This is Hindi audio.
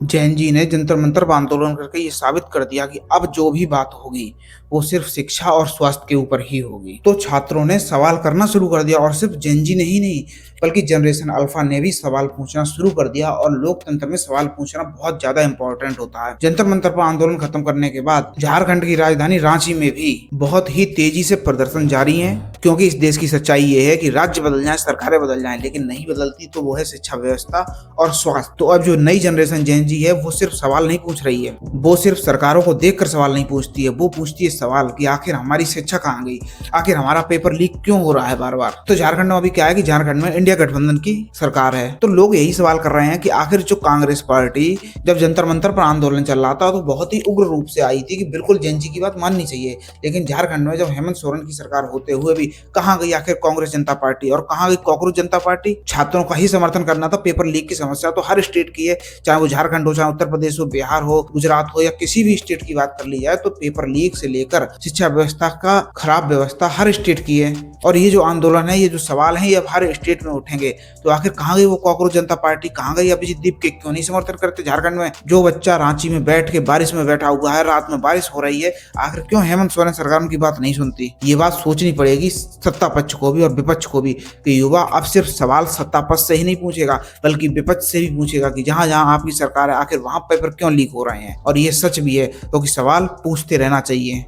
जैन जी ने जंतर मंतर पर आंदोलन करके ये साबित कर दिया कि अब जो भी बात होगी वो सिर्फ शिक्षा और स्वास्थ्य के ऊपर ही होगी। तो छात्रों ने सवाल करना शुरू कर दिया और सिर्फ जैन जी ने ही नहीं बल्कि जनरेशन अल्फा ने भी सवाल पूछना शुरू कर दिया। और लोकतंत्र में सवाल पूछना बहुत ज्यादा इंपॉर्टेंट होता है। जंतर मंतर पर आंदोलन खत्म करने के बाद झारखंड की राजधानी रांची में भी बहुत ही तेजी से प्रदर्शन जारी है, क्योंकि इस देश की सच्चाई ये है कि राज्य बदल जाए, सरकारें बदल जाएं, लेकिन नहीं बदलती तो वो है शिक्षा व्यवस्था और स्वास्थ्य। तो अब जो नई जनरेशन जैन जी है वो सिर्फ सवाल नहीं पूछ रही है, वो सिर्फ सरकारों को देखकर सवाल नहीं पूछती है, वो पूछती है सवाल कि आखिर हमारी शिक्षा कहाँ गई, आखिर हमारा पेपर लीक क्यों हो रहा है बार बार। तो झारखंड में अभी क्या है कि झारखंड में इंडिया गठबंधन की सरकार है, तो लोग यही सवाल कर रहे हैं कि आखिर जो कांग्रेस पार्टी जब जंतर मंतर पर आंदोलन चल रहा था तो बहुत ही उग्र रूप से आई थी कि बिल्कुल जैन जी की बात माननी चाहिए, लेकिन झारखंड में जब हेमंत सोरेन की सरकार होते हुए भी कहाँ गई आखिर कांग्रेस जनता पार्टी और कहाँ गई कॉकरोच जनता पार्टी। छात्रों का ही समर्थन करना था, पेपर लीक की समस्या तो हर स्टेट की है, चाहे वो झारखंड हो, चाहे उत्तर प्रदेश हो, बिहार हो, गुजरात हो, या किसी भी स्टेट की बात कर ली जाए तो पेपर लीक से लेकर शिक्षा व्यवस्था का खराब व्यवस्था हर स्टेट की है। और ये जो आंदोलन है, ये जो सवाल है, ये अब हर स्टेट में उठेंगे। तो आखिर कहाँ गई वो कॉकरोच जनता पार्टी, कहाँ गई अभिजीत दीप के, क्यों नहीं समर्थन करते झारखंड में? जो बच्चा रांची में बैठ के बारिश में बैठा हुआ है, रात में बारिश हो रही है, आखिर क्यों हेमंत सोरेन सरकार उनकी बात नहीं सुनती? ये बात सोचनी पड़ेगी सत्ता पक्ष को भी और विपक्ष को भी कि युवा अब सिर्फ सवाल सत्ता पक्ष से ही नहीं पूछेगा बल्कि विपक्ष से भी पूछेगा कि जहां जहां आपकी सरकार है आखिर वहां पेपर क्यों लीक हो रहे हैं। और ये सच भी है, क्योंकि सवाल पूछते रहना चाहिए।